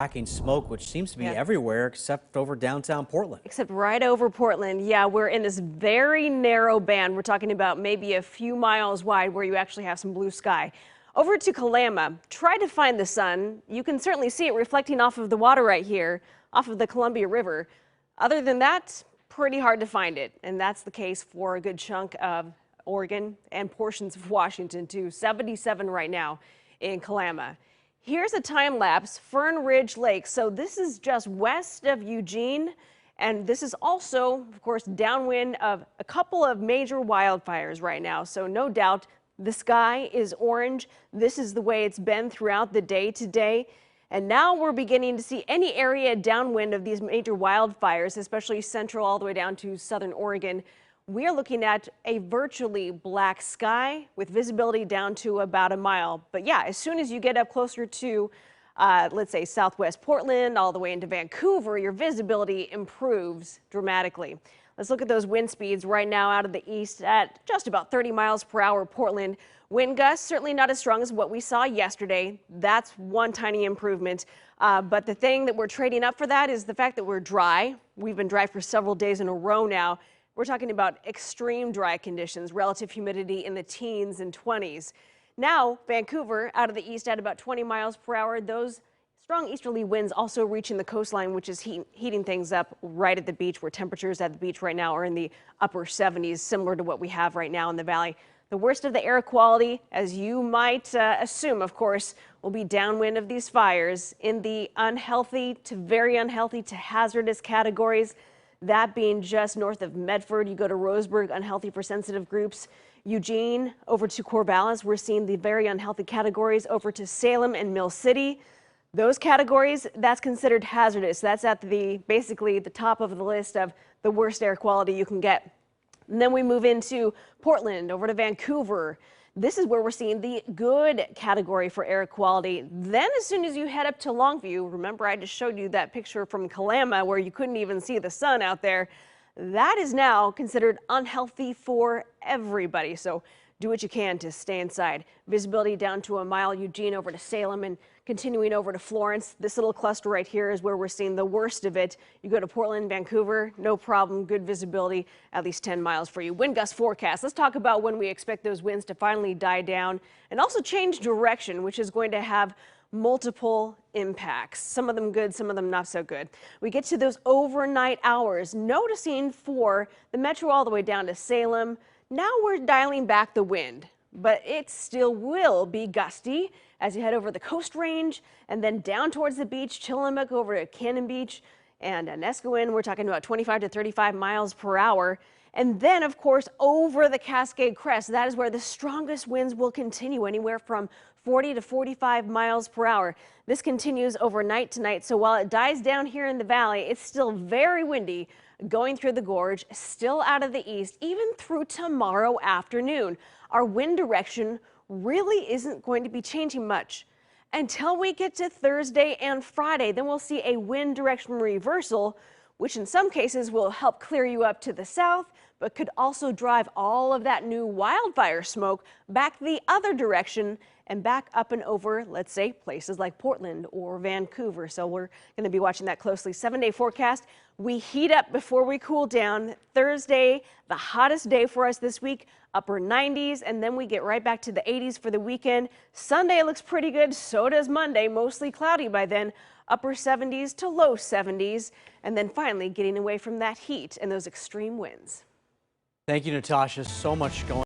Tracking smoke, which seems to be Yeah. everywhere except over downtown Portland. Except right over Portland. Yeah, we're in this very narrow band. We're talking about maybe a few miles wide where you actually have some blue sky. Over to KALAMA, try to find the sun. You can certainly see it reflecting off of the water right here, off of the Columbia River. Other than that, pretty hard to find it. And that's the case for a good chunk of Oregon and portions of Washington too. 77 right now in KALAMA. Here's a time lapse, Fern Ridge Lake. So this is just west of Eugene, and this is also, of course, downwind of a couple of major wildfires right now. So no doubt the sky is orange. This is the way it's been throughout the day today. And now we're beginning to see any area downwind of these major wildfires, especially central all the way down to southern Oregon. We are looking at a virtually black sky with visibility down to about a mile. But yeah, as soon as you get up closer to, let's say, southwest Portland, all the way into Vancouver, your visibility improves dramatically. Let's look at those wind speeds right now out of the east at just about 30 miles per hour. Portland wind gusts certainly not as strong as what we saw yesterday. That's one tiny improvement. But the thing that we're trading up for that is the fact that we're dry. We've been dry for several days in a row now. We're talking about extreme dry conditions, relative humidity in the teens and 20s. Now, Vancouver out of the east at about 20 miles per hour. Those strong easterly winds also reaching the coastline, which is heating things up right at the beach, where temperatures at the beach right now are in the upper 70s, similar to what we have right now in the valley. The worst of the air quality, as you might assume, of course, will be downwind of these fires in the unhealthy to very unhealthy to hazardous categories. That being just north of Medford. You go to Roseburg, unhealthy for sensitive groups. Eugene over to Corvallis, we're seeing the very unhealthy categories over to Salem and Mill City. Those categories, that's considered hazardous. That's at basically the top of the list of the worst air quality you can get. And then we move into Portland, over to Vancouver. This is where we're seeing the good category for air quality. Then as soon as you head up to Longview, remember I just showed you that picture from KALAMA where you couldn't even see the sun out there. That is now considered unhealthy for everybody. So do what you can to stay inside. Visibility down to a mile. Eugene over to Salem and continuing over to Florence. This little cluster right here is where we're seeing the worst of it. You go to Portland, Vancouver, no problem. Good visibility, at least 10 miles for you. Wind gust forecast. Let's talk about when we expect those winds to finally die down and also change direction, which is going to have multiple impacts. Some of them good, some of them not so good. We get to those overnight hours, noticing for the metro all the way down to Salem. Now we're dialing back the wind, but it still will be gusty as you head over the Coast Range and then down towards the beach, Chilliwack over to Cannon Beach and Nescoin. We're talking about 25 to 35 miles per hour. And then, of course, over the Cascade Crest, that is where the strongest winds will continue, anywhere from 40 to 45 miles per hour. This continues overnight tonight. So while it dies down here in the valley, it's still very windy going through the gorge, still out of the east, even through tomorrow afternoon. Our wind direction really isn't going to be changing much until we get to Thursday and Friday. Then we'll see a wind direction reversal, which in some cases will help clear you up to the south, but could also drive all of that new wildfire smoke back the other direction and back up and over, let's say, places like Portland or Vancouver. So we're going to be watching that closely. 7-day forecast. We heat up before we cool down. Thursday, the hottest day for us this week, upper 90s, and then we get right back to the 80s for the weekend. Sunday looks pretty good. So does Monday, mostly cloudy by then. Upper 70s to low 70s, and then finally getting away from that heat and those extreme winds. Thank you, Natasha. So much going on.